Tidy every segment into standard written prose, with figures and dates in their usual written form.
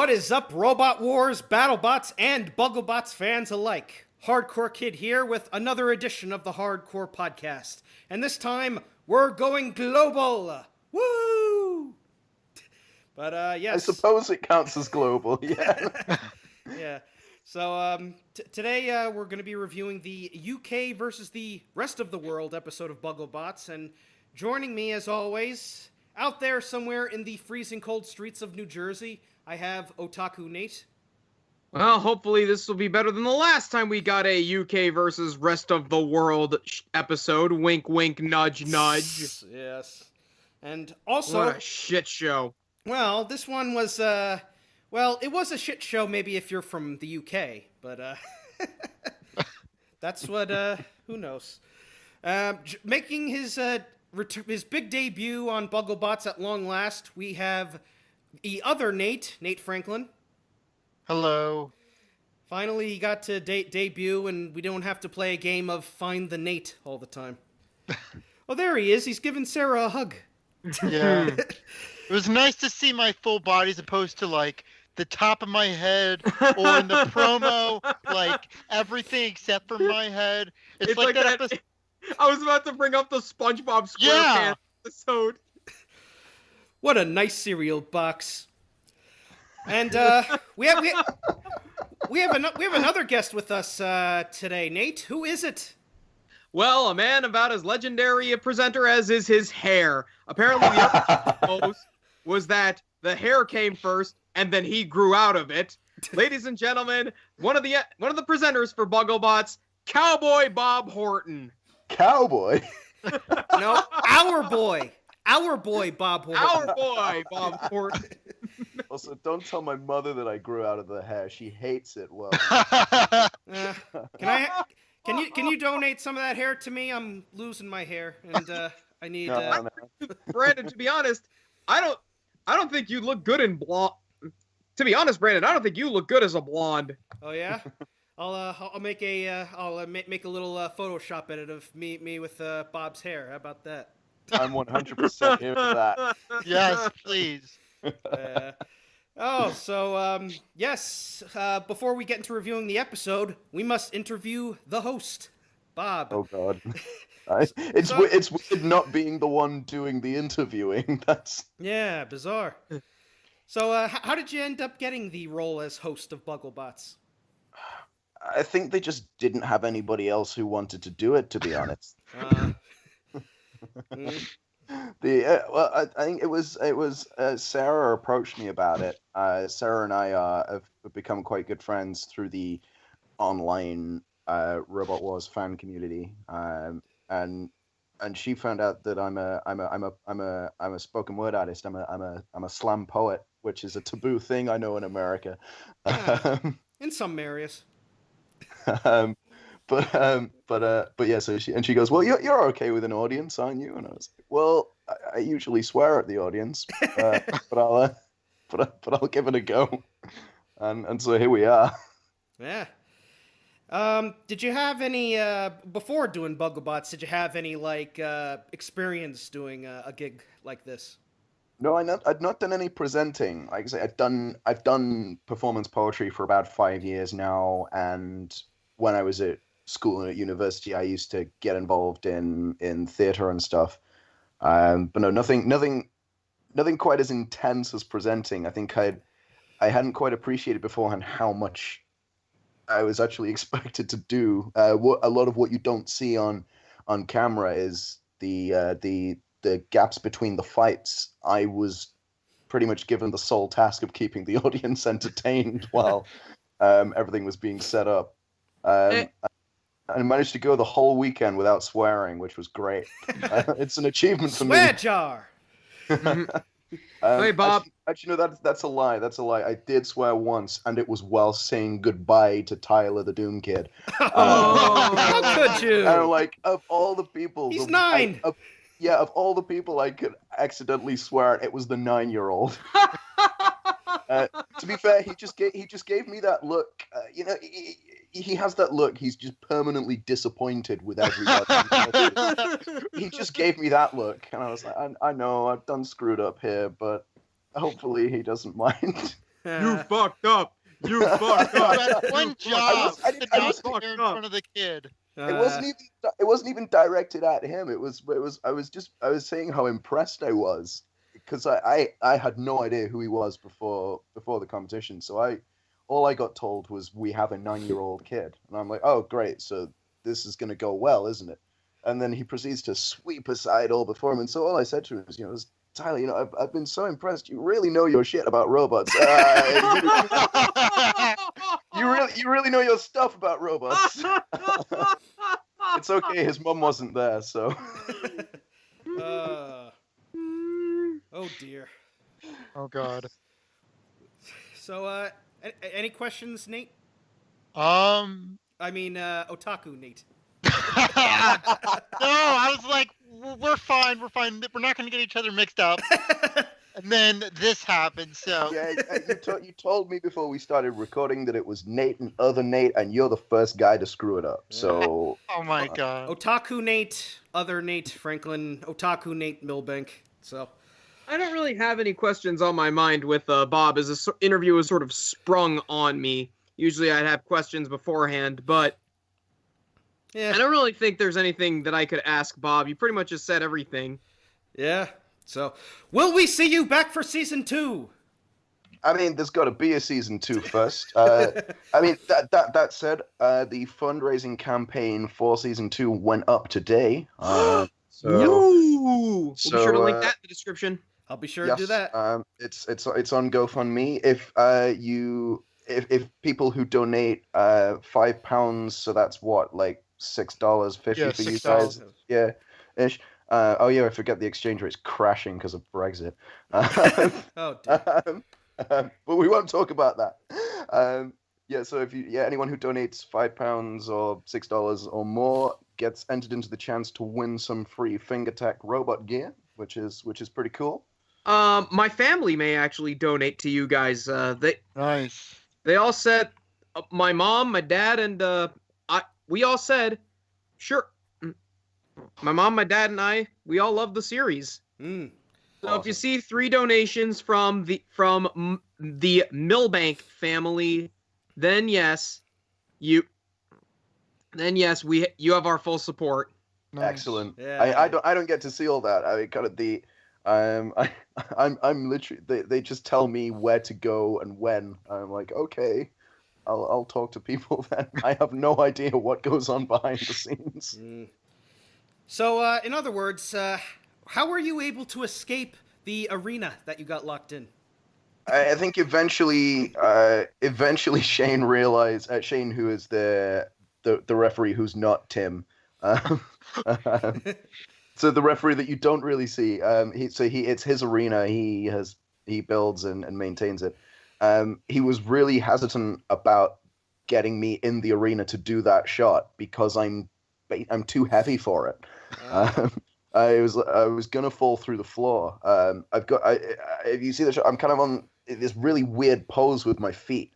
What is up, Robot Wars, BattleBots, and Bugglebots fans alike? Hardcore Kid here with another edition of the Hardcore Podcast. And this time, we're going global! Woo! But, yes. I suppose it counts as global, yeah. Yeah. So, today, we're going to be reviewing the UK versus the rest of the world episode of Bugglebots. And joining me, as always, out there somewhere in the freezing cold streets of New Jersey, I have Otaku Nate. Well, hopefully this will be better than the last time we got a UK versus rest of the world episode. Wink, wink, nudge, nudge. Yes. And also... What a shit show. Well, this one was, well, it was a shit show maybe if you're from the UK, but, that's what, who knows. Making his big debut on Bugglebots at long last, we have the other Nate Franklin. Hello. Finally, he got to debut, and we don't have to play a game of Find the Nate all the time. Oh, there he is. He's giving Sarah a hug. Yeah. It was nice to see my full body as opposed to, like, the top of my head or in the promo, like, everything except for my head. It's like that episode. I was about to bring up the SpongeBob SquarePants episode. What a nice cereal box. And we have another guest with us today. Nate, who is it? Well, a man about as legendary a presenter as is his hair. Apparently the other was that the hair came first and then he grew out of it. Ladies and gentlemen, one of the presenters for Bugglebots, Cowboy Bob Horton. Cowboy? No, our boy Bob Horton. Our boy Bob Horton. Also, don't tell my mother that I grew out of the hair. She hates it. Well, can you donate some of that hair to me? I'm losing my hair, and I need. no. Brandon, to be honest, I don't think you look good in blonde. To be honest, Brandon, I don't think you look good as a blonde. Oh yeah, I'll make a make a little Photoshop edit of me with Bob's hair. How about that? I'm 100% here for that. Yes, please. Yes. Before we get into reviewing the episode, we must interview the host, Bob. Oh God, it's weird not being the one doing the interviewing. Yeah, bizarre. So, how did you end up getting the role as host of Bugglebots? I think they just didn't have anybody else who wanted to do it. To be honest. I think it was Sarah approached me about it. Sarah and I have become quite good friends through the online Robot Wars fan community, and she found out that I'm a spoken word artist. I'm a slam poet, which is a taboo thing I know in America. In some areas. But yeah, so she goes, well, you're okay with an audience, aren't you? And I was like, well, I usually swear at the audience, but I'll give it a go, and so here we are. Yeah. Did you have any before doing Bugglebots? Did you have any experience doing a gig like this? No, I'd not done any presenting. Like I say, I've done performance poetry for about 5 years now, and when I was at school and at university, I used to get involved in theater and stuff. But no, nothing quite as intense as presenting. I think I hadn't quite appreciated beforehand how much I was actually expected to do. A lot of what you don't see on camera is the gaps between the fights. I was pretty much given the sole task of keeping the audience entertained while everything was being set up. I managed to go the whole weekend without swearing, which was great. It's an achievement for me. Swear jar! Hey, Bob. Actually, no, that's a lie. That's a lie. I did swear once, and it was while saying goodbye to Tyler the DoomKid. How could you? And like, of all the people... He's 9! Of all the people I could accidentally swear at, it was the 9-year-old. To be fair, he just gave me that look. He has that look. He's just permanently disappointed with everybody. He just gave me that look, and I was like, I know I've done screwed up here, but hopefully he doesn't mind. You fucked up. You fucked You up. had one job I to didn't- not fucked stare in up. front of the kid. It wasn't even directed at him. It was I was saying how impressed I was because I had no idea who he was before the competition. So all I got told was we have a 9-year-old kid, and I'm like, oh great, so this is gonna go well, isn't it? And then he proceeds to sweep aside all before him, and so all I said to him was, Tyler, I've been so impressed. You really know your shit about robots. You really know your stuff about robots. It's okay. His mom wasn't there, so. Oh dear. Oh God. So, any questions, Nate? I mean, Otaku Nate. No, I was like, we're fine. We're not going to get each other mixed up. And then this happened, so. Yeah, you told me before we started recording that it was Nate and other Nate, and you're the first guy to screw it up. So. Oh my God. Otaku Nate, other Nate, Franklin, Otaku Nate Milbank. So. I don't really have any questions on my mind with Bob, as this interview was sort of sprung on me. Usually I'd have questions beforehand, but Yeah. I don't really think there's anything that I could ask Bob. You pretty much just said everything. Yeah. So, will we see you back for season 2? I mean, there's got to be a season 2 first. I mean, that said, the fundraising campaign for season 2 went up today. So We'll be sure to link so, that in the description. I'll be sure to do that. It's on GoFundMe. If people who donate £5, so that's what, like $6.50 Yeah, for you $6. guys, yeah, ish. Oh yeah, I forget the exchange rate's crashing because of Brexit. Oh dear. But we won't talk about that. Yeah, so if anyone who donates £5 or $6 or more gets entered into the chance to win some free FingerTech robot gear, which is pretty cool. My family may actually donate to you guys. Nice. They all said, my mom, my dad, and we all said, sure. My mom, my dad, and I, we all love the series. Mm. So Awesome. if you see 3 donations from the Milbank family, then yes, you have our full support. Nice. Excellent. Yeah. I don't get to see all that. I mean, kind of the I'm literally they just tell me where to go and when. I'm like, okay, I'll talk to people then. I have no idea what goes on behind the scenes. Mm. So, in other words, how were you able to escape the arena that you got locked in? I think eventually Shane realized Shane, who is the referee, who's not Tim. So the referee that you don't really see, it's his arena. He builds and maintains it. He was really hesitant about getting me in the arena to do that shot because I'm too heavy for it. I was gonna fall through the floor. If you see the shot, I'm kind of on this really weird pose with my feet.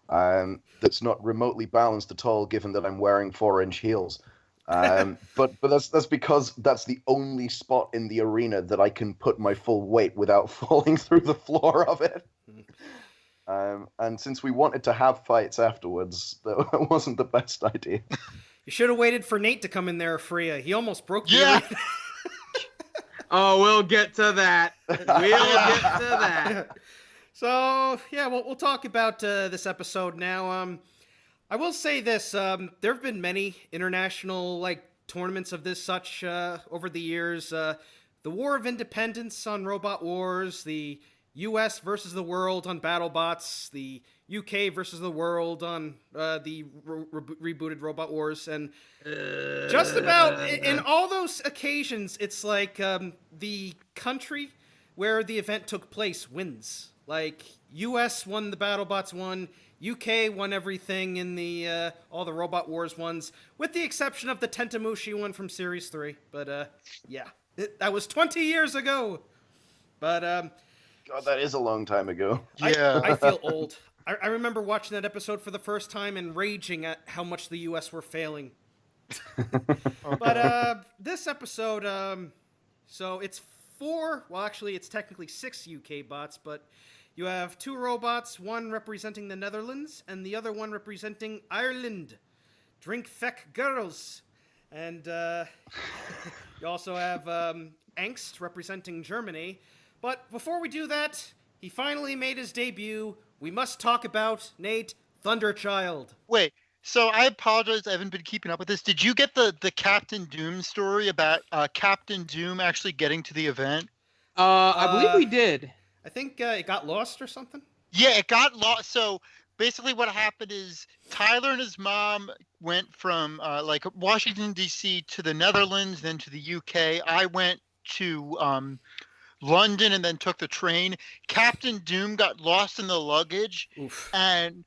That's not remotely balanced at all, given that I'm wearing 4-inch heels. But that's because that's the only spot in the arena that I can put my full weight without falling through the floor of it. And since we wanted to have fights afterwards, that wasn't the best idea. You should have waited for Nate to come in there, Freya. He almost broke the Yeah. arena. Oh, we'll get to that. We'll get to that. So, yeah, we'll talk about this episode now. I will say this. There have been many international tournaments of this such over the years. The War of Independence on Robot Wars, the U.S. versus the world on BattleBots, the UK versus the world on the rebooted Robot Wars, and just about in all those occasions, it's like the country where the event took place wins. Like, U.S. won the BattleBots one, UK won everything in the all the Robot Wars ones, with the exception of the Tentamushi one from Series 3. But, yeah, that was 20 years ago. But, God, that is a long time ago. Yeah. I feel old. I remember watching that episode for the first time and raging at how much the U.S. were failing. But this episode, so it's 4, well, actually, it's technically 6 UK bots, but You have two robots, one representing the Netherlands and the other one representing Ireland. Drink feck girls. And you also have Angst representing Germany. But before we do that, he finally made his debut. We must talk about, Nate, Thunderchild. Wait, so I apologize. I haven't been keeping up with this. Did you get the Captain Doom story about Captain Doom actually getting to the event? I believe we did. I think it got lost or something. Yeah, it got lost. So basically what happened is Tyler and his mom went from like Washington, D.C. to the Netherlands, then to the U.K. I went to London and then took the train. Captain Doom got lost in the luggage. Oof. And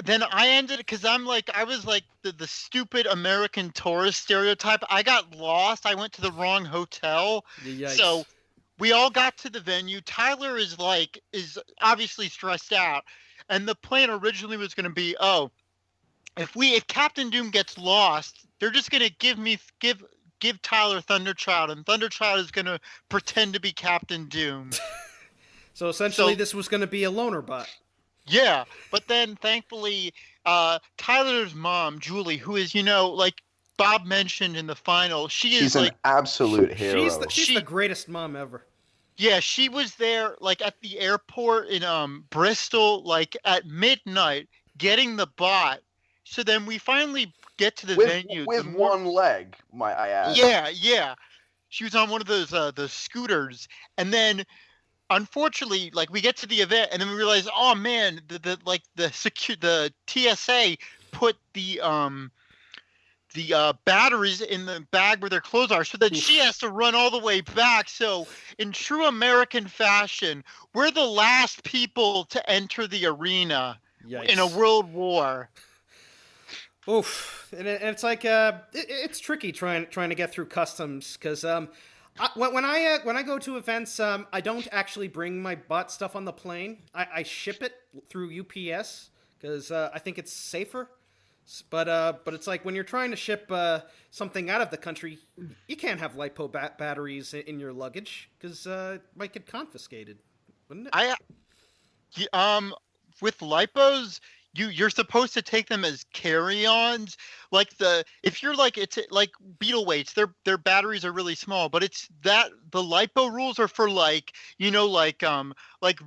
then I ended, because I was like the stupid American tourist stereotype. I got lost. I went to the wrong hotel. Yikes. So we all got to the venue. Tyler is obviously stressed out. And the plan originally was going to be, if Captain Doom gets lost, they're just going to give Tyler Thunderchild, and Thunderchild is going to pretend to be Captain Doom. So essentially this was going to be a loner bot. Yeah, but then thankfully, Tyler's mom, Julie, who is, like Bob mentioned in the final, she's an absolute hero. She's the greatest mom ever. Yeah, she was there like at the airport in Bristol, like at midnight, getting the bot. So then we finally get to the venue with one leg, might I add. Yeah. She was on one of those the scooters, and then unfortunately, like we get to the event, and then we realize, oh man, the TSA put the batteries in the bag where their clothes are, so that she has to run all the way back. So in true American fashion, we're the last people to enter the arena. Yikes. In a world war. Oof, and it's like it's tricky trying to get through customs, because when I go to events, I don't actually bring my bot stuff on the plane. I ship it through UPS because I think it's safer. But it's like when you're trying to ship something out of the country, you can't have LiPo batteries in your luggage because it might get confiscated, wouldn't it? With LiPos, you're supposed to take them as carry-ons. If you're it's like Beetle weights, their batteries are really small, but it's that the LiPo rules are for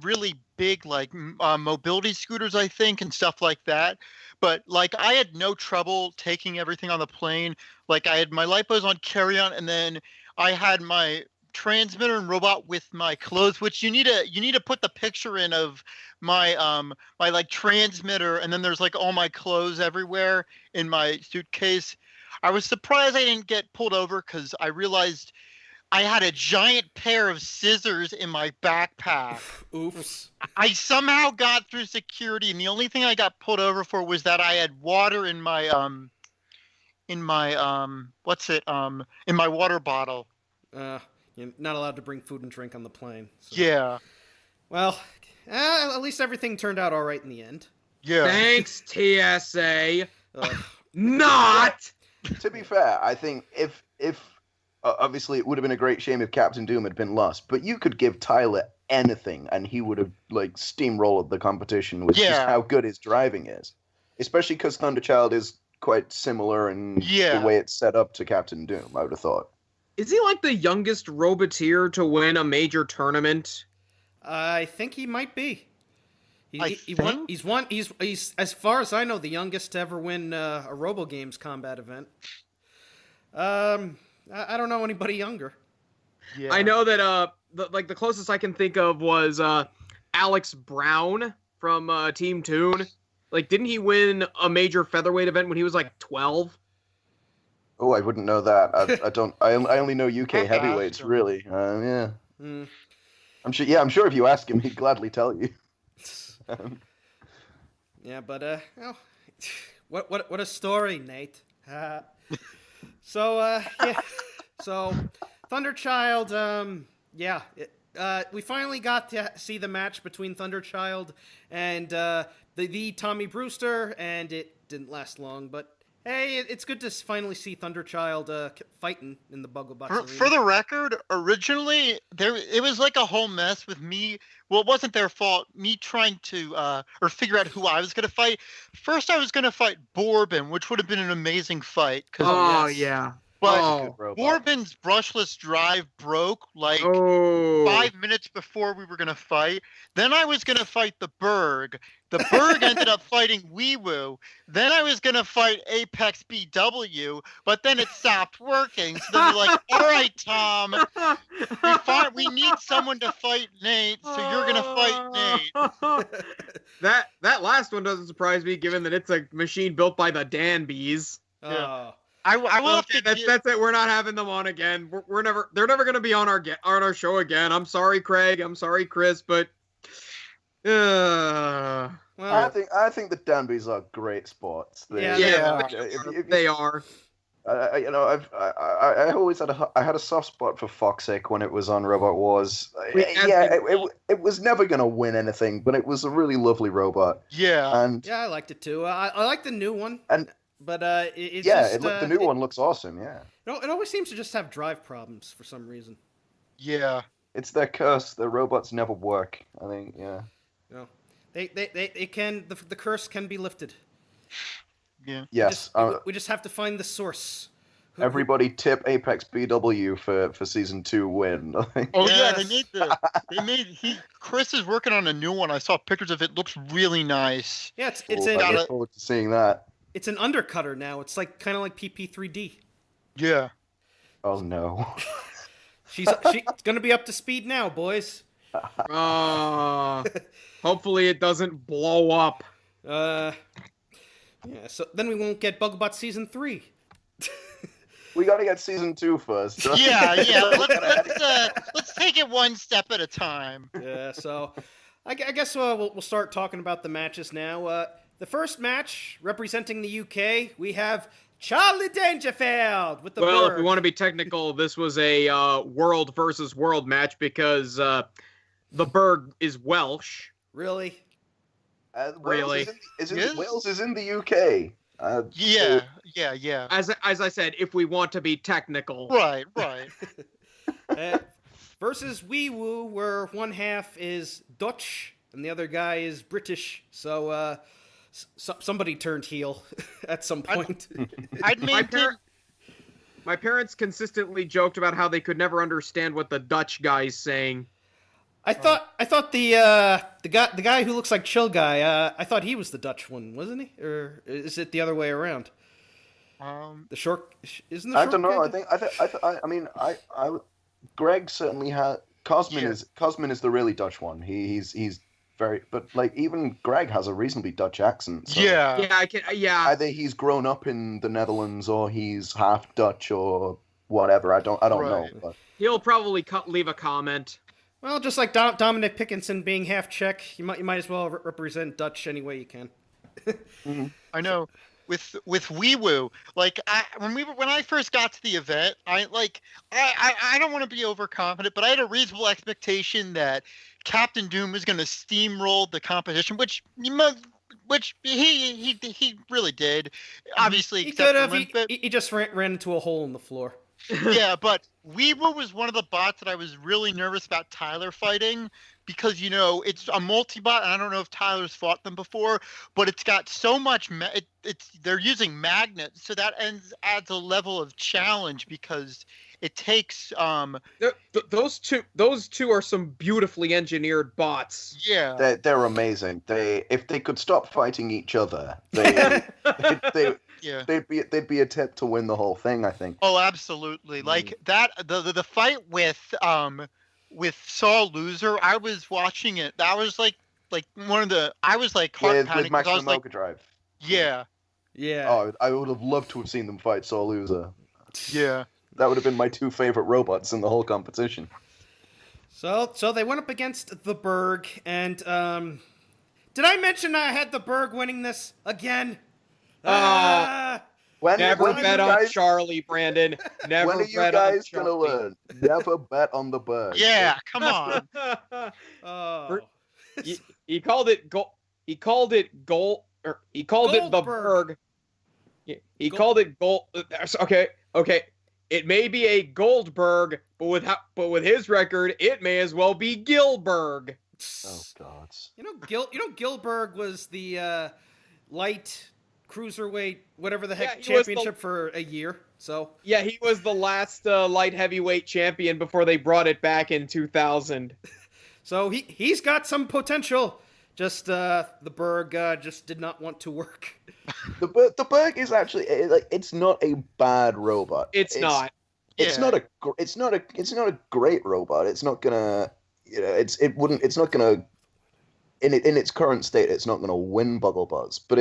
really big mobility scooters, I think, and stuff like that. But I had no trouble taking everything on the plane. I had my LiPos on carry-on, and then I had my transmitter and robot with my clothes, which you need to put the picture in of my my transmitter, and then there's all my clothes everywhere in my suitcase. I was surprised I didn't get pulled over because I realized I had a giant pair of scissors in my backpack. Oops. I somehow got through security, and the only thing I got pulled over for was that I had water in my in my water bottle. You're not allowed to bring food and drink on the plane. So. Yeah. Well, at least everything turned out all right in the end. Yeah. Thanks, TSA. Not. To be fair, I think if obviously it would have been a great shame if Captain Doom had been lost, but you could give Tyler anything and he would have steamrolled the competition with just how good his driving is. Especially because Thunderchild is quite similar in the way it's set up to Captain Doom, I would have thought. Is he the youngest Roboteer to win a major tournament? I think he might be. He's as far as I know, the youngest to ever win a RoboGames combat event. I don't know anybody younger. Yeah. I know that the closest I can think of was Alex Brown from Team Toon. Didn't he win a major featherweight event when he was 12? Oh, I wouldn't know that. I don't. I only know UK heavyweights, really. Yeah. Mm. I'm sure. Yeah, I'm sure if you ask him, he'd gladly tell you. Yeah, but what a story, Nate. So Thunderchild. We finally got to see the match between Thunderchild and the Tommy Brewster, and it didn't last long. But Hey, it's good to finally see Thunderchild fighting in the Bugglebots arena. For the record, originally it was like a whole mess with me. Well, it wasn't their fault. Me trying to or figure out who I was gonna fight. First, I was gonna fight Borbin, which would have been an amazing fight. Oh, yes. yeah. But Oh. Borbin's brushless drive broke like Oh. 5 minutes before we were gonna fight. Then I was gonna fight the Berg. The Berg ended up fighting Weewoo. Then I was gonna fight Apex BW, but then it stopped working. So then we're like, all right, Tom, we need someone to fight Nate, so you're gonna fight Nate. That last one doesn't surprise me, given that it's a machine built by the Danbys. Oh. I will have Okay, to that's it. We're not having them on again. They're never going to be on our show again. I'm sorry, Craig. I'm sorry, Chris, but Well, I think the Danbys are great sports. they are. I always had a soft spot for Foxic when it was on Robot Wars. It was never gonna win anything, but it was a really lovely robot. Yeah. And yeah, I liked it too. I like the new one. But the new one looks awesome. Yeah. It always seems to just have drive problems for some reason. Yeah. It's their curse. The robots never work. I think. Yeah. No, they can. The curse can be lifted. Yeah. Yes. We just have to find the source. Everybody tip Apex BW for season 2 win. I think. Oh Yes. yeah, Chris is working on a new one. I saw pictures of it. Looks really nice. Yeah, I look forward to seeing that. it's an undercutter now. It's like kind of like PP3D. Yeah. Oh no. She's gonna be up to speed now, boys. Hopefully it doesn't blow up. Yeah, so then we won't get Bugglebot season 3. We gotta get season 2 first. Yeah. Let's take it one step at a time. Yeah, so I guess we'll start talking about the matches now. The first match, representing the UK, we have Charlie Dangerfield with the Well, Berg. if we want to be technical, this was a world versus world match because the Berg is Welsh. Really? Really? Wales is in the UK. Yeah. As I said, if we want to be technical. Right. Versus Weewoo, where one half is Dutch and the other guy is British. So somebody turned heel at some point. My parents consistently joked about how they could never understand what the Dutch guy's saying. I thought the guy who looks like Chill Guy, I thought he was the Dutch one, wasn't he? Or is it the other way around? The short isn't the I short don't know. guy Greg certainly had. Cosmin is the really Dutch one. He's very, but like even Greg has a reasonably Dutch accent. So either he's grown up in the Netherlands or he's half Dutch or whatever. I don't know. But. He'll probably leave a comment. Well, just like Dominic Pickinson being half Czech, you might as well represent Dutch any way you can. Mm-hmm. I know. With Weewoo, like when I first got to the event, I don't want to be overconfident, but I had a reasonable expectation that Captain Doom was going to steamroll the competition, which he really did. Obviously, He except could have. for Limpet. He just ran into a hole in the floor. Yeah, but Weewoo was one of the bots that I was really nervous about Tyler fighting because, it's a multi-bot, and I don't know if Tyler's fought them before, but it's got so much, they're using magnets, so that adds a level of challenge because it takes, Those two are some beautifully engineered bots. Yeah. They're amazing. If they could stop fighting each other, they'd be a tip to win the whole thing, I think. Oh, absolutely. Like that, the fight with Saw Loser, I was watching it. That was like one of the. I was like heart pounding with Maximum like, Overdrive. Yeah. Yeah. Oh, I would have loved to have seen them fight Saw Loser. Yeah. That would have been my 2 favorite robots in the whole competition. So they went up against the Berg, and did I mention I had the Berg winning this again? Never bet on Charlie, Brandon. Never when are you bet on guys Charlie. gonna learn? Never bet on the Berg. Yeah, come on. He called it goal. He called it the Goldberg. Berg. He called it gold. Okay. It may be a Goldberg, but with his record, it may as well be Gilberg. Oh God. Gilberg was the light cruiserweight, whatever the heck, he was championship for a year. So yeah, he was the last light heavyweight champion before they brought it back in 2000. So he's got some potential. Just the Berg just did not want to work. The Berg is actually it's not a bad robot. It's not. It's not a great robot. It's not gonna it's not gonna in its current state it's not gonna win Bugglebots, but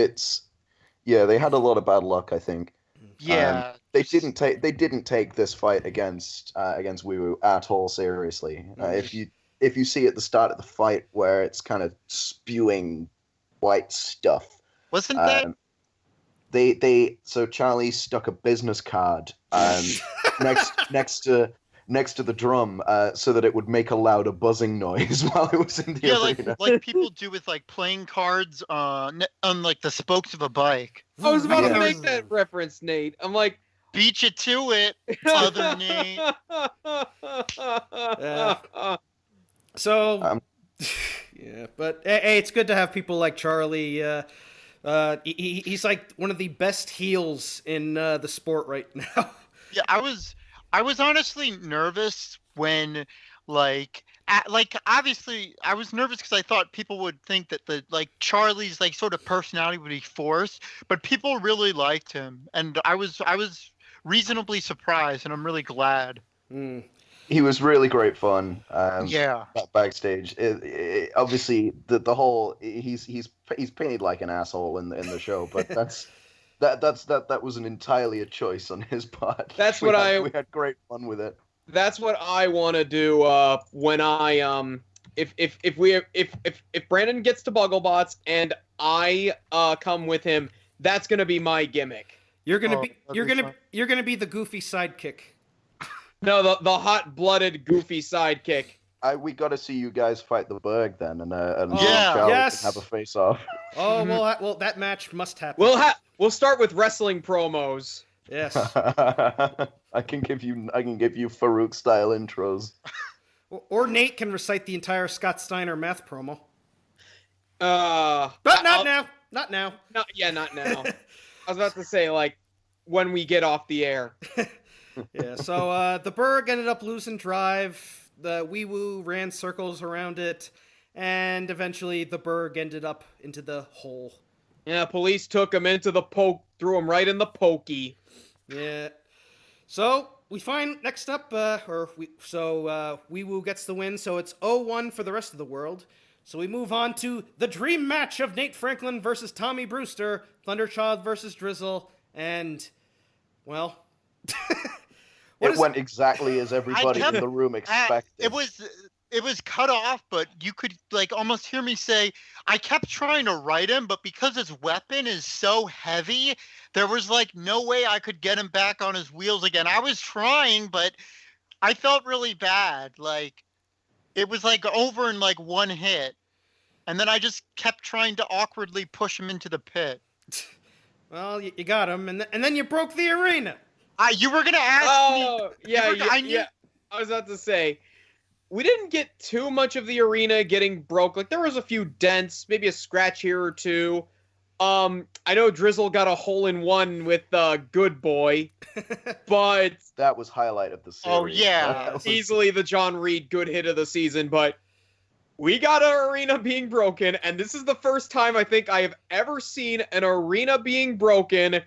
they had a lot of bad luck, I think. Yeah. They didn't take this fight against Wee Woo at all seriously. If you see at the start of the fight where it's kind of spewing white stuff. Wasn't that so Charlie stuck a business card next to the drum so that it would make a louder buzzing noise while it was in the arena. like people do with like playing cards on like the spokes of a bike. I was about to make that reference, Nate. I'm like, beat you to it, other Nate. So, yeah, but hey, it's good to have people like Charlie. He's like one of the best heels in the sport right now. Yeah, I was honestly nervous when obviously I was nervous because I thought people would think that Charlie's like sort of personality would be forced, but people really liked him, and I was reasonably surprised, and I'm really glad. He was really great fun. Backstage, obviously the whole he's painted like an asshole in the show, but that was entirely a choice on his part. We had great fun with it. That's what I want to do when I if Brandon gets to Bugglebots and I come with him, that's gonna be my gimmick. You're gonna be the goofy sidekick. No, the hot-blooded, goofy sidekick. We got to see you guys fight the Berg then, and Charlie can have a face-off. Oh well, that match must happen. We'll start with wrestling promos. Yes. I can give you Farouk style intros. Or Nate can recite the entire Scott Steiner math promo. But not now. Not now. Not now. I was about to say when we get off the air. Yeah, so the Berg ended up losing drive. The Wee Woo ran circles around it, and eventually the Berg ended up into the hole. Yeah, police took him into the threw him right in the pokey. Yeah. So we find next up, Wee Woo gets the win, so it's 0-1 for the rest of the world. So we move on to the dream match of Nate Franklin versus Tommy Brewster, Thunderchild versus Drizzle, and, well... It went exactly as everybody in the room expected. It was cut off, but you could almost hear me say, I kept trying to write him, but because his weapon is so heavy, there was no way I could get him back on his wheels again. I was trying, but I felt really bad. It was over in one hit. And then I just kept trying to awkwardly push him into the pit. Well, you got him, and then you broke the arena. You were gonna ask me. Oh, yeah. I was about to say, we didn't get too much of the arena getting broke. There was a few dents, maybe a scratch here or two. I know Drizzle got a hole-in-one with Good Boy, but that was highlight of the series. Oh yeah, easily the John Reed good hit of the season. But we got our arena being broken, and this is the first time I think I have ever seen an arena being broken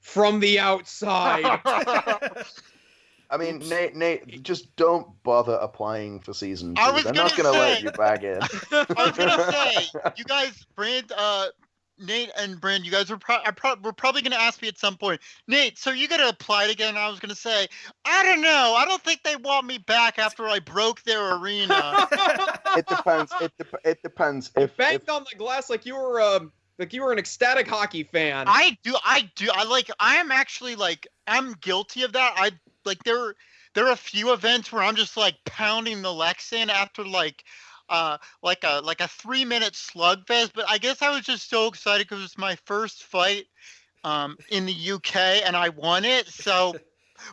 from the outside. I mean, Nate, just don't bother applying for season 2. They're not going to let you back in. I was going to say, you guys, Nate and Brand, you guys were probably going to ask me at some point, Nate, so you got to apply it again? And I was going to say, I don't know. I don't think they want me back after I broke their arena. It depends. It depends. You banged on the glass like you were an ecstatic hockey fan. I do. I am actually I'm guilty of that. There are a few events where I'm just pounding the Lex in after a 3-minute slugfest. But I guess I was just so excited because it was my first fight in the UK, and I won it. So,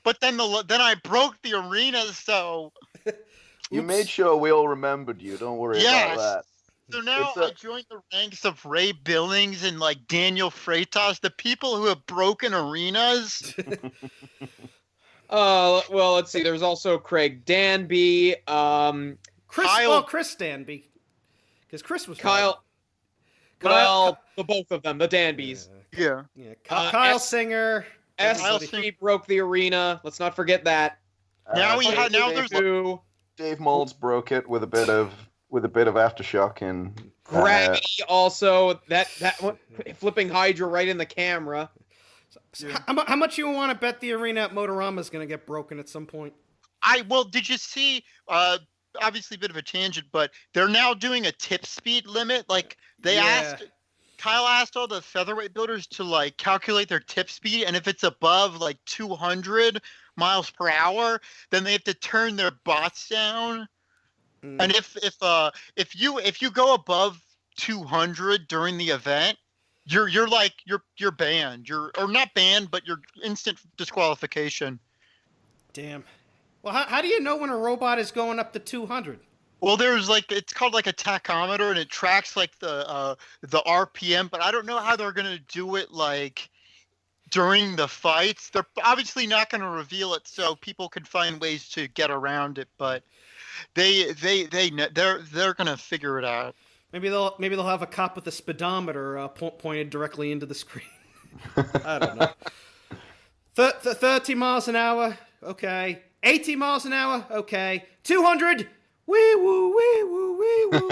but then I broke the arena. So You Oops. made sure we all remembered you. Don't worry yes. about So now It's a- I joined the ranks of Ray Billings and like Daniel Freitas, the people who have broken arenas. Well, let's see. There's also Craig Danby. Chris Danby, because Chris was Kyle. The both of them, the Danbys. Yeah. Kyle Singer. everybody. SC broke the arena. Let's not forget that. Now Dave- there's Dave Molds broke it with a bit of aftershock and Gravity also. That one, flipping Hydra right in the camera. So how much you want to bet the arena at Motorama is going to get broken at some point? did you see? Obviously, a bit of a tangent, but they're now doing a tip speed limit. Like Kyle asked all the featherweight builders to like calculate their tip speed, and if it's above like 200 miles per hour, then they have to turn their bots down. And if you go above 200 during the event, you're banned. Or not banned, but you're instant disqualification. Damn. Well, how do you know when a robot is going up to 200? Well, there's it's called like a tachometer, and it tracks like the RPM. But I don't know how they're gonna do it like during the fights. They're obviously not gonna reveal it, so people can find ways to get around it. But they're gonna figure it out. Maybe they'll have a cop with a speedometer pointed directly into the screen. I don't know. 30 miles an hour, okay. 80 miles an hour, okay. 200, wee woo, wee woo, wee woo.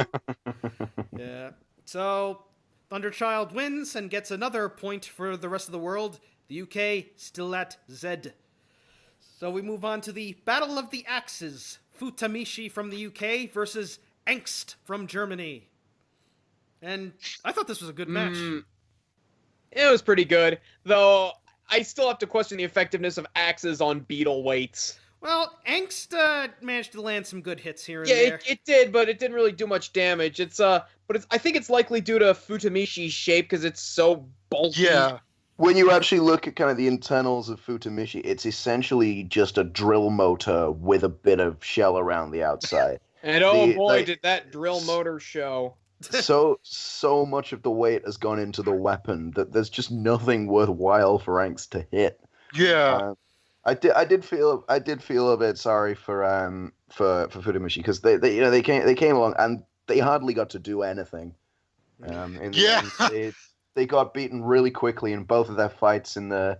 Yeah. So Thunderchild wins and gets another point for the rest of the world. The UK still at Z. So we move on to the Battle of the Axes. Futamishi from the UK versus Angst from Germany. And I thought this was a good match. It was pretty good, though I still have to question the effectiveness of axes on beetle weights. Well, Angst managed to land some good hits here and there. It did, but it didn't really do much damage. I think it's likely due to Futamishi's shape because it's so bulky. Yeah. when you actually look at kind of the internals of Futamishi, it's essentially just a drill motor with a bit of shell around the outside. And did that drill motor show. So much of the weight has gone into the weapon that there's just nothing worthwhile for Angst to hit. Yeah. I did feel a bit sorry for Futamishi because they came along and they hardly got to do anything. They got beaten really quickly in both of their fights in the.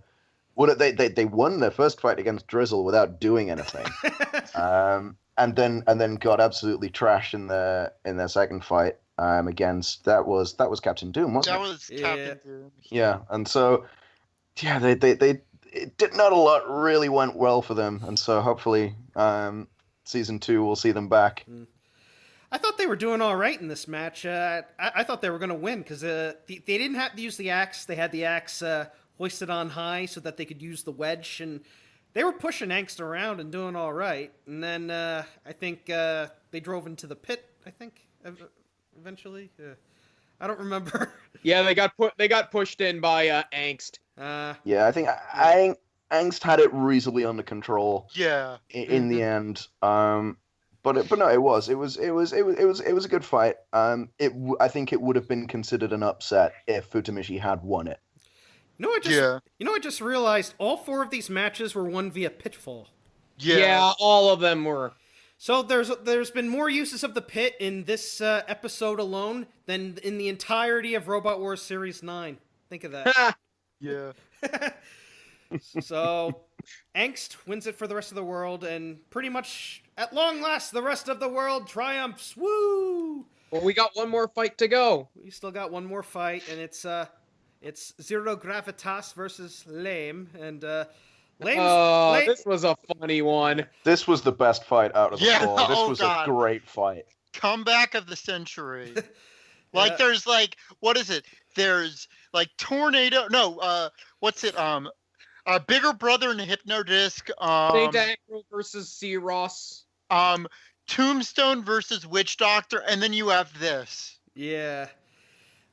They won their first fight against Drizzle without doing anything, and then got absolutely trashed in their second fight against that was Captain Doom, wasn't it? That was Captain Doom. Yeah, and so not a lot really went well for them, and so hopefully season 2 we'll see them back. I thought they were doing all right in this match. I thought they were going to win because they didn't have to use the axe. They had the axe hoisted on high so that they could use the wedge, and they were pushing Angst around and doing all right. And then I think they drove into the pit. I think eventually. I don't remember. Yeah, they got pushed in by Angst. Yeah, I think Angst had it reasonably under control. Yeah. In the end. But no, it was a good fight. I think it would have been considered an upset if Futamishi had won it. I just realized all 4 of these matches were won via pitfall. Yeah, all of them were. So there's been more uses of the pit in this episode alone than in the entirety of Robot Wars Series 9. Think of that. Yeah. So Angst wins it for the rest of the world, and pretty much at long last the rest of the world triumphs. Woo! Well, we got one more fight to go. We still got one more fight, and it's Zero Gravitas versus Lame, and this was a funny one. This was the best fight out of the 4. This was God. a great fight. Comeback of the century. There's what is it? There's Tornado. No, what's it? Bigger Brother and Hypnodisc. Saint Anger versus C-Ross. Tombstone versus Witch Doctor, and then you have this. Yeah.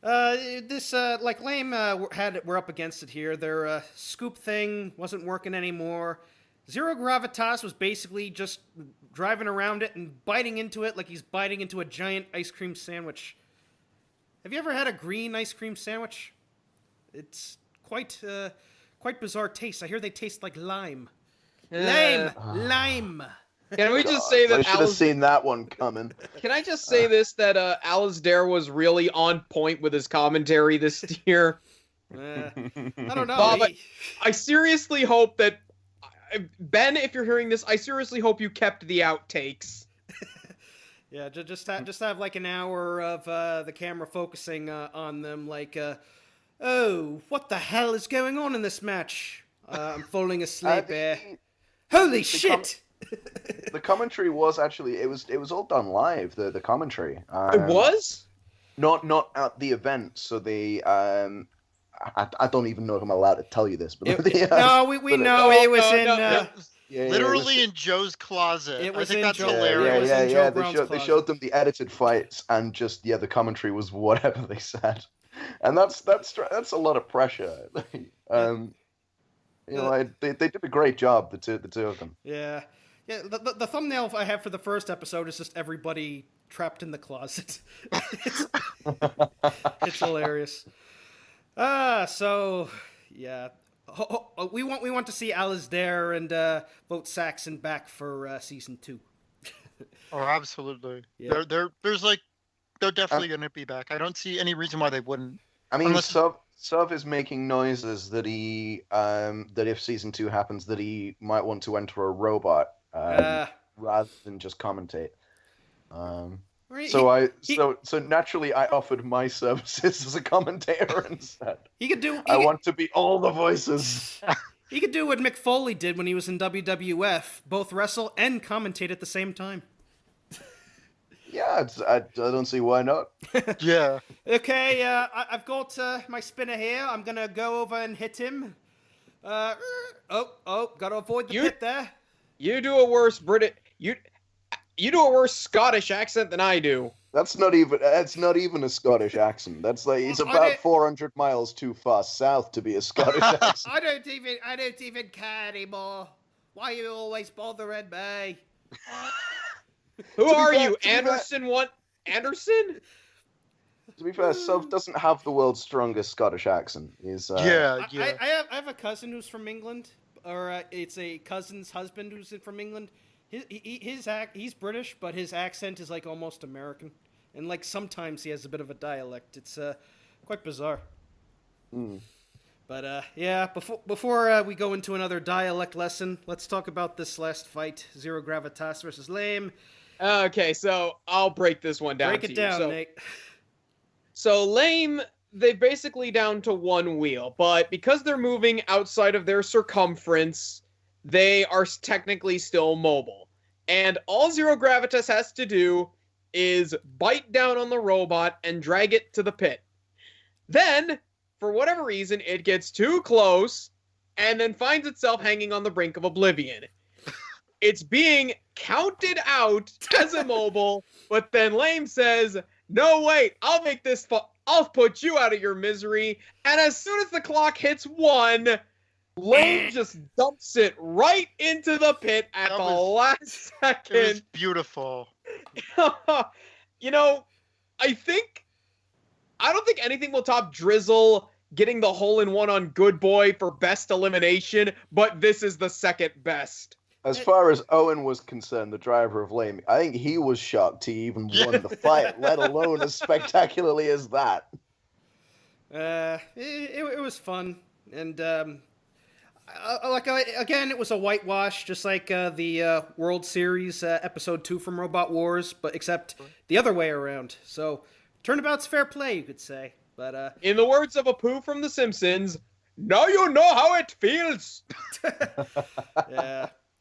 Like Lame we're up against it here. Their scoop thing wasn't working anymore. Zero Gravitas was basically just driving around it and biting into it like he's biting into a giant ice cream sandwich. Have you ever had a green ice cream sandwich? It's quite bizarre taste. I hear they taste like lime. Lime. Can we just say that I should have seen that one coming. Can I just say this, that Alasdair was really on point with his commentary this year? I don't know. Bob, I seriously hope that... Ben, if you're hearing this, I seriously hope you kept the outtakes. Yeah, just have like an hour of the camera focusing on them, like, oh, what the hell is going on in this match? I'm falling asleep here. Holy shit! The commentary was actually it was all done live. The commentary. It was? Not at the event. So they I don't even know if I'm allowed to tell you this, but no, we know it was in. Literally in Joe's closet. It was I think in that's Joe- hilarious. Yeah. They showed them the edited fights, and just the commentary was whatever they said, and that's a lot of pressure. They did a great job, the two of them. Yeah. The thumbnail I have for the first episode is just everybody trapped in the closet. It's hilarious. So yeah, we want to see Alasdair and vote Saxon back for season 2. Oh, absolutely. Yeah. They're definitely going to be back. I don't see any reason why they wouldn't. I mean, Unless- Sov is making noises that he that if season 2 happens, that he might want to enter a robot rather than just commentate. So naturally, I offered my services as a commentator instead. I want to be all the voices. He could do what Mick Foley did when he was in WWF, both wrestle and commentate at the same time. Yeah, I don't see why not. Yeah. Okay, I've got my spinner here. I'm gonna go over and hit him. Gotta avoid the pit there. You do a worse You do a worse Scottish accent than I do. That's not even a Scottish accent. That's like it's about 400 miles too far south to be a Scottish accent. I don't even care anymore. Why are you always bothering me? Who are you, Anderson? What? Anderson? To be fair, Sov doesn't have the world's strongest Scottish accent. He's Yeah. I have a cousin who's from England, or it's a cousin's husband who's from England. He's British, but his accent is like almost American, and like sometimes he has a bit of a dialect. It's quite bizarre. But yeah, before we go into another dialect lesson, let's talk about this last fight: Zero Gravitas versus Lame. Okay, so I'll break this one down. Break it down, Nate. So Lame, they're basically down to one wheel, but because they're moving outside of their circumference, they are technically still mobile. And all Zero Gravitas has to do is bite down on the robot and drag it to the pit. Then, for whatever reason, it gets too close and then finds itself hanging on the brink of oblivion. It's being counted out as immobile, but then Lame says, no, wait, I'll put you out of your misery. And as soon as the clock hits 1, Lame just dumps it right into the pit at the last second. It was beautiful. You know, I don't think anything will top Drizzle getting the hole-in-one on Good Boy for best elimination, but this is the second best. As far as Owen was concerned, the driver of Lame, I think he was shocked he even won the fight, let alone as spectacularly as that. It was fun, and again, it was a whitewash, just like the World Series Episode 2 from Robot Wars, but except the other way around. So, turnabout's fair play, you could say. But in the words of Apu from The Simpsons, now you know how it feels.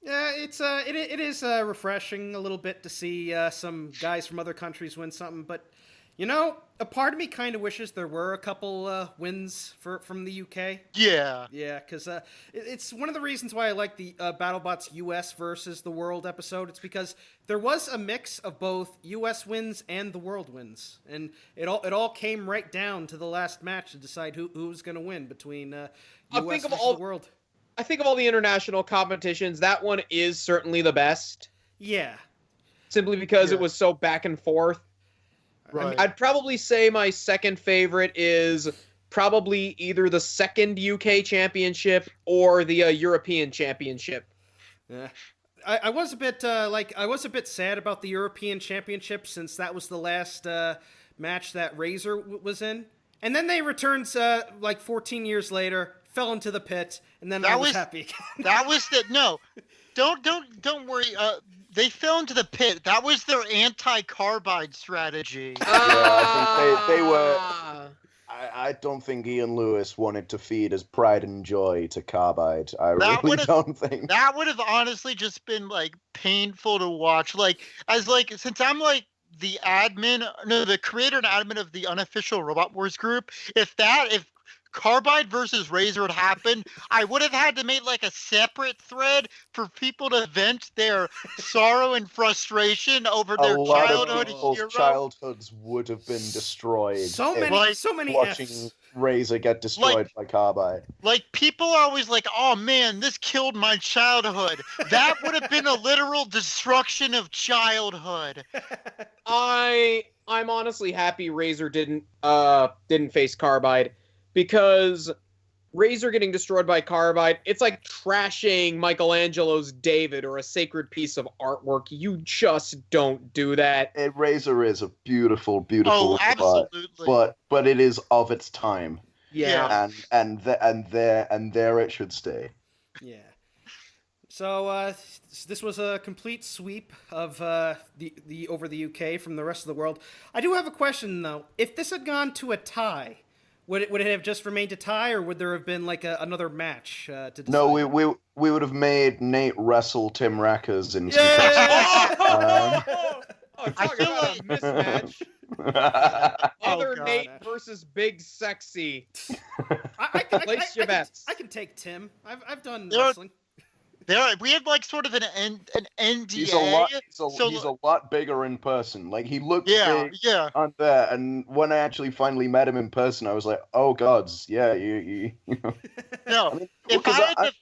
Yeah, it is refreshing a little bit to see some guys from other countries win something, but You know, a part of me kind of wishes there were a couple wins from the UK. Yeah. Yeah, because it's one of the reasons why I like the BattleBots US versus the World episode. It's because there was a mix of both US wins and the World wins, and it all came right down to the last match to decide who was going to win between US versus the World. I think of all the international competitions, that one is certainly the best. Yeah. Simply because it was so back and forth. Right. I'd probably say my second favorite is probably either the second UK championship or the European championship. Yeah. I was a bit I was a bit sad about the European championship since that was the last match that Razor was in, and then they returned 14 years later, fell into the pit, and then I was happy again. That was don't worry. They fell into the pit. That was their anti-carbide strategy. Yeah, I think they were. I don't think Ian Lewis wanted to feed his pride and joy to Carbide. I really don't think that would have honestly just been like painful to watch. Since I'm like the creator and admin of the unofficial Robot Wars group, if Carbide versus Razor had happened, I would have had to make like a separate thread for people to vent their sorrow and frustration over their childhood hero. Childhoods would have been destroyed. So many watching Fs. Razor get destroyed by Carbide. Like, people are always like, "Oh man, this killed my childhood." That would have been a literal destruction of childhood. I'm honestly happy Razor didn't face Carbide. Because Razor getting destroyed by Carbide, it's like trashing Michelangelo's David or a sacred piece of artwork. You just don't do that. Razor is a beautiful, beautiful robot, absolutely. but it is of its time. Yeah. And there it should stay. Yeah. So this was a complete sweep of the over the UK from the rest of the world. I do have a question though. If this had gone to a tie, would it have just remained a tie, or would there have been like another match to decide? No, we would have made Nate wrestle Tim Rackers in. Talk about a mismatch. Other Nate versus Big Sexy. Place your bets. I can take Tim. I've done wrestling. We had like sort of an NDA. He's a lot bigger in person. Like, he looked big on there, and when I actually finally met him in person, I was like, "Oh gods, yeah, you know." No, I mean, if I had to...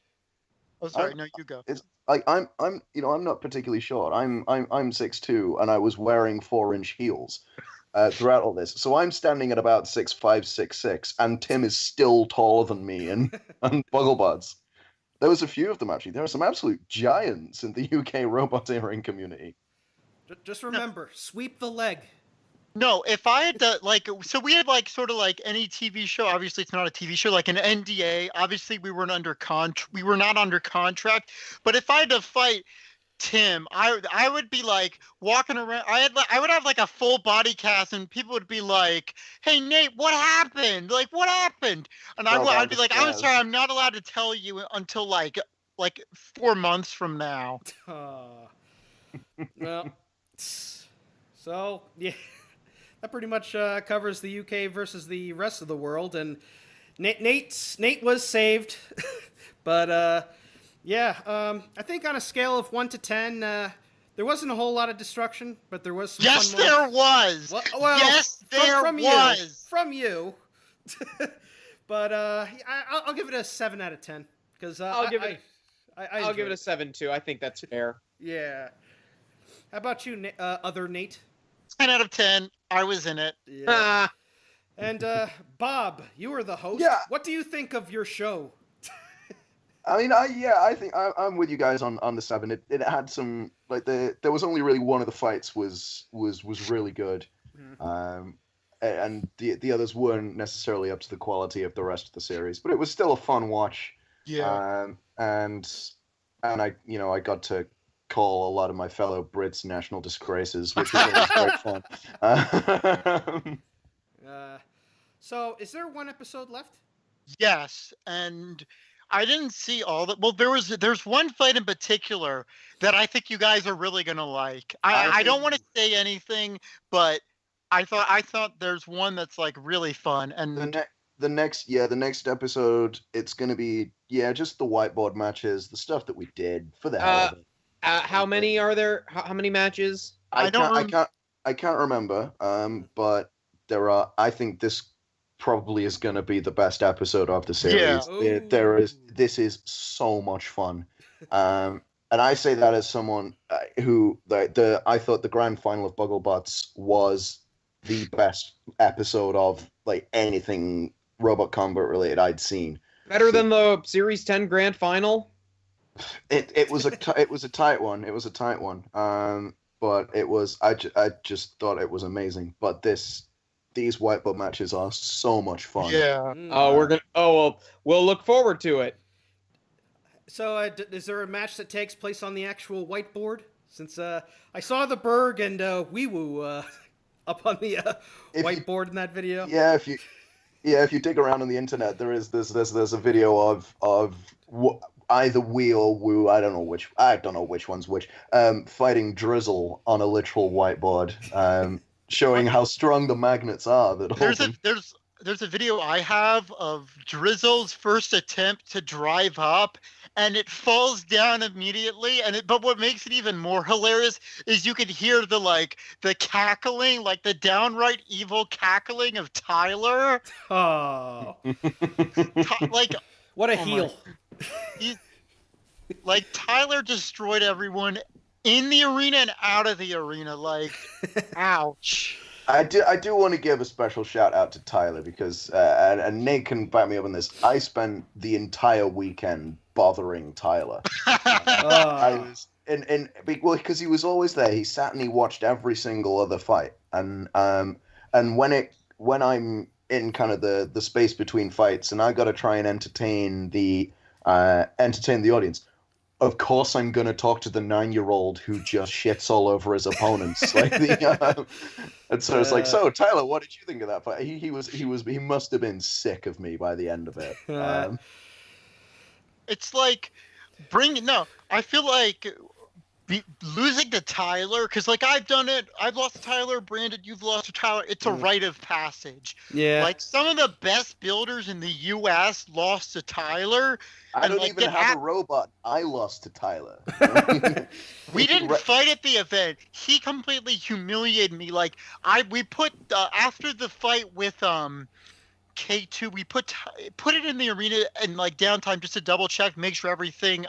Oh, sorry. No, you go. It's like I'm not particularly short. I'm 6'2", and I was wearing 4-inch heels throughout all this. So I'm standing at about 6'5", 6'6", and Tim is still taller than me and Bugglebots. There was a few of them, actually. There are some absolute giants in the UK robot-airing community. Just remember, sweep the leg. No, if I had to, so we had sort of like any TV show. Obviously, it's not a TV show, like an NDA. Obviously, we were not under contract. But if I had to fight Tim, I would be like walking around. I would have like a full body cast, and people would be like, "Hey Nate, what happened? Like, what happened?" And I'd be like, "I'm sorry, I'm not allowed to tell you until like 4 months from now." Well, so yeah, that pretty much covers the UK versus the rest of the world, and Nate was saved, but. Yeah, I think on a scale of 1 to 10, there wasn't a whole lot of destruction, but there was some Yes, fun there was! Well, yes, there was! From you. But I'll give it a 7 out of 10. Because I'll give it a 7 too. I think that's fair. Yeah. How about you, other Nate? 10 out of 10. I was in it. Yeah. And Bob, you were the host. Yeah. What do you think of your show? I mean, I think I'm with you guys on the 7. It had some, like, there was only really one of the fights was really good, and the others weren't necessarily up to the quality of the rest of the series, but it was still a fun watch. Yeah. And I got to call a lot of my fellow Brits national disgraces, which was always great fun. So is there one episode left? Yes, and I didn't see all that. Well, there's one fight in particular that I think you guys are really gonna like. I don't want to say anything, but I thought there's one that's like really fun, and The next episode, it's gonna be just the whiteboard matches, the stuff that we did for the hell of it. How many are there? How many matches? I can't remember. But there are. I think this probably is gonna be the best episode of the series. Yeah. This is so much fun. And I say that as someone who I thought the grand final of Bugglebots was the best episode of like anything Robot Combat related I'd seen. Better than the Series 10 grand final? It was a tight one. It was a tight one. But it was I just thought it was amazing. But these whiteboard matches are so much fun. yeah. We'll look forward to it. So, is there a match that takes place on the actual whiteboard? Since I saw the Berg and Wee Woo up on the whiteboard in that video. Yeah, if you dig around on the internet, there's a video of either Wee or Woo, I don't know which one's which, fighting Drizzle on a literal whiteboard, showing how strong the magnets are that hold them. There's a video I have of Drizzle's first attempt to drive up, and it falls down immediately. But what makes it even more hilarious is you could hear the cackling, like the downright evil cackling of Tyler. Oh, Like what a heel! Like Tyler destroyed everyone in the arena and out of the arena. Like, ouch. I do want to give a special shout out to Tyler because and Nate can back me up on this. I spent the entire weekend bothering Tyler. I was because he was always there. He sat and he watched every single other fight, and when I'm in kind of the space between fights, and I got to try and entertain the audience. Of course, I'm gonna talk to the 9-year-old who just shits all over his opponents. And so it's like, so Tyler, what did you think of that fight? He must have been sick of me by the end of it. It's like I feel like losing to Tyler, because like I've done it. I've lost to Tyler. Brandon, you've lost to Tyler. It's a rite of passage. Yeah. Like some of the best builders in the U.S. lost to Tyler. I don't even have a robot. I lost to Tyler. We didn't fight at the event. He completely humiliated me. Like we put after the fight with K2, we put it in the arena and like downtime just to double check, make sure everything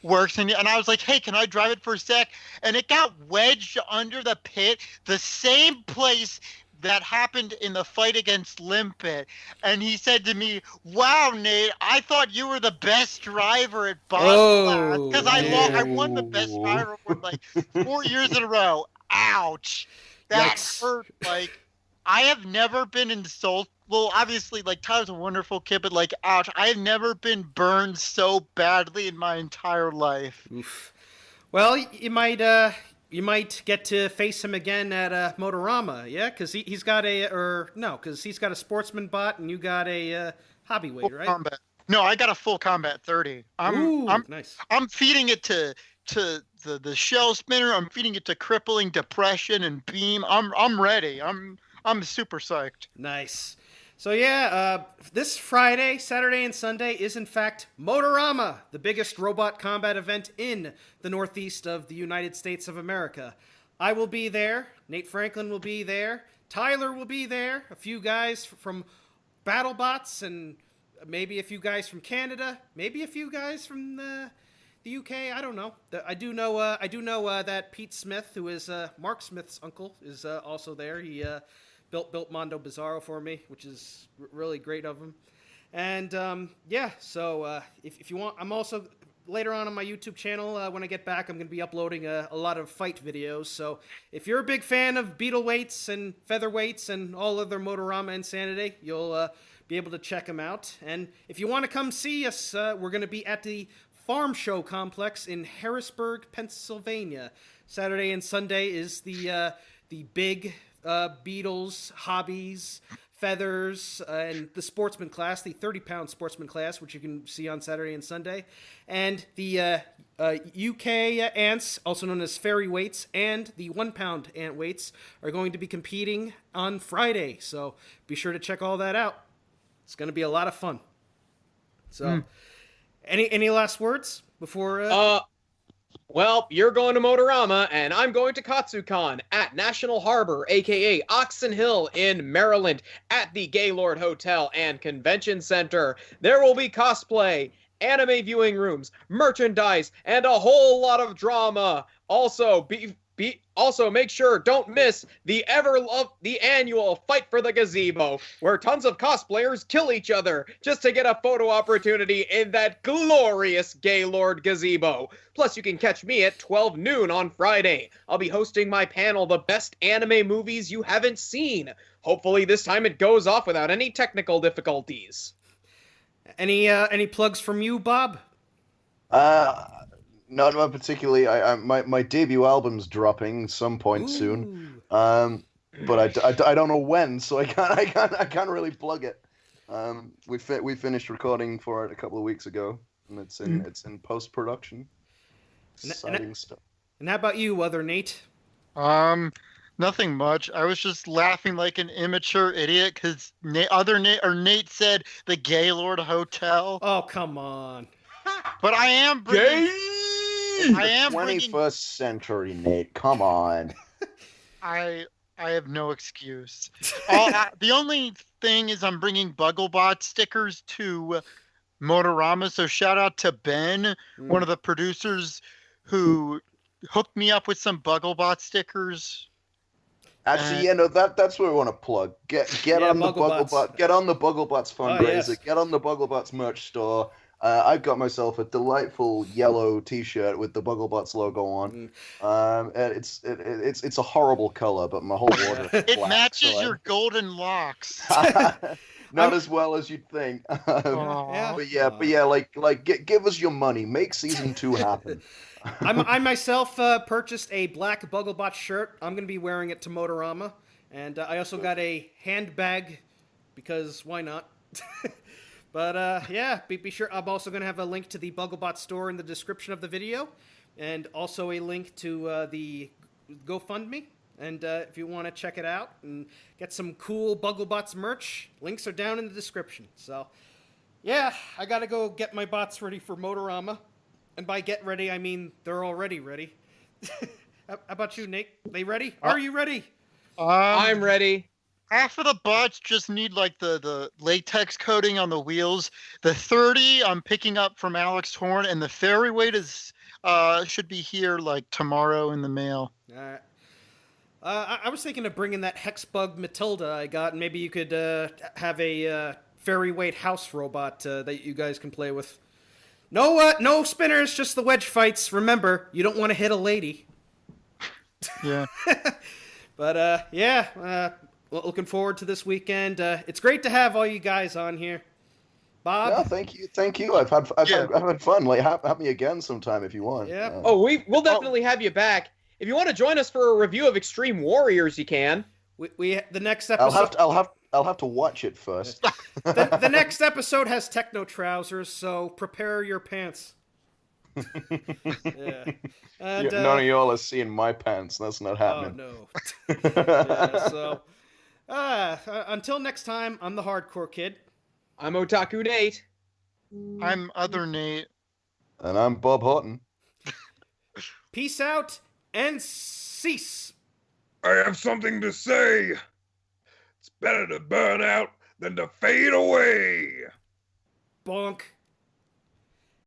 works. And I was like, hey, can I drive it for a sec? And it got wedged under the pit, the same place that happened in the fight against Limpet. And he said to me, wow, Nate, I thought you were the best driver at Bob because I won the best driver award like 4 years in a row. Ouch. That hurt. Like, I have never been insulted. Well, obviously, like, Tyler's a wonderful kid, but, like, ouch, I have never been burned so badly in my entire life. Oof. Well, you might get to face him again at Motorama, yeah? Because he's got he's got a sportsman bot, and you got a hobby weight, right? Combat. No, I got a full combat 30. Nice. I'm feeding it to the shell spinner. I'm feeding it to crippling depression and beam. I'm ready. I'm super psyched. Nice. So yeah, this Friday, Saturday, and Sunday is in fact Motorama, the biggest robot combat event in the Northeast of the United States of America. I will be there. Nate Franklin will be there. Tyler will be there. A few guys from BattleBots, and maybe a few guys from Canada. Maybe a few guys from the UK. I don't know. I do know that Pete Smith, who is Mark Smith's uncle, is also there. He built Mondo Bizarro for me, which is really great of him. And so if you want, I'm also later on my YouTube channel, when I get back, I'm going to be uploading a lot of fight videos. So if you're a big fan of beetle weights and featherweights and all other Motorama insanity, you'll be able to check them out. And if you want to come see us, we're going to be at the Farm Show Complex in Harrisburg, Pennsylvania. Saturday and Sunday is the big beetles, hobbies, feathers, and the sportsman class, the 30-pound sportsman class, which you can see on Saturday and Sunday. And the UK ants, also known as fairy weights, and the 1 pound ant weights are going to be competing on Friday. So be sure to check all that out. It's going to be a lot of fun. So, any last words before? Well, you're going to Motorama, and I'm going to Katsucon at National Harbor, aka Oxon Hill in Maryland, at the Gaylord Hotel and Convention Center. There will be cosplay, anime viewing rooms, merchandise, and a whole lot of drama. Also, also make sure don't miss the annual Fight for the Gazebo, where tons of cosplayers kill each other just to get a photo opportunity in that glorious Gaylord Gazebo. Plus, you can catch me at 12 noon on Friday. I'll be hosting my panel, The Best Anime Movies You Haven't Seen. Hopefully this time it goes off without any technical difficulties. Any plugs from you, Bob? Not particularly. My debut album's dropping some point soon. But I don't know when, so I can't really plug it. We finished recording for it a couple of weeks ago, and it's in post production. Exciting stuff. And how about you, Other Nate? Nothing much. I was just laughing like an immature idiot because Nate said the Gaylord Hotel. Oh, come on. But I am bringing. I am 21st century, Nate. Come on. I have no excuse. The only thing is I'm bringing Bugglebot stickers to Motorama. So shout out to Ben, one of the producers, who hooked me up with some Bugglebot stickers. Actually, that's what we want to plug. Get on the Bugglebot. Get on the Bugglebots fundraiser. Oh, yes. Get on the Bugglebots merch store. I've got myself a delightful yellow T-shirt with the Bugglebots logo on. It's a horrible color, but my whole wardrobe is It black, matches so your golden locks. Not as well as you'd think. But yeah, like give us your money. Make season 2 happen. I myself purchased a black Bugglebot shirt. I'm going to be wearing it to Motorama. And I also got a handbag, because why not? But yeah, be sure. I'm also going to have a link to the Bugglebot store in the description of the video. And also a link to the GoFundMe. And if you want to check it out and get some cool Bugglebots merch, links are down in the description. So, yeah, I got to go get my bots ready for Motorama. And by get ready, I mean they're already ready. How about you, Nate? They ready? Are you ready? I'm ready. Half of the bots just need like the latex coating on the wheels. The 30 I'm picking up from Alex Horn, and the fairy weight is should be here like tomorrow in the mail. All right. I was thinking of bringing that Hexbug Matilda I got, and maybe you could have a fairy weight house robot that you guys can play with. No spinners, just the wedge fights. Remember, you don't want to hit a lady. Yeah. But yeah, looking forward to this weekend. It's great to have all you guys on here. Bob. Yeah, thank you. I've had fun. Like, have me again sometime if you want. Yeah. We'll definitely have you back. If you want to join us for a review of Extreme Warriors, you can. We the next episode. I'll have to watch it first. The next episode has techno trousers, so prepare your pants. Yeah. And, none of y'all are seeing my pants. That's not happening. Oh no. Yeah, so until next time, I'm the Hardcore Kid. I'm Otaku Nate. I'm Other Nate. And I'm Bob Horton. Peace out and cease. I have something to say. It's better to burn out than to fade away. Bonk.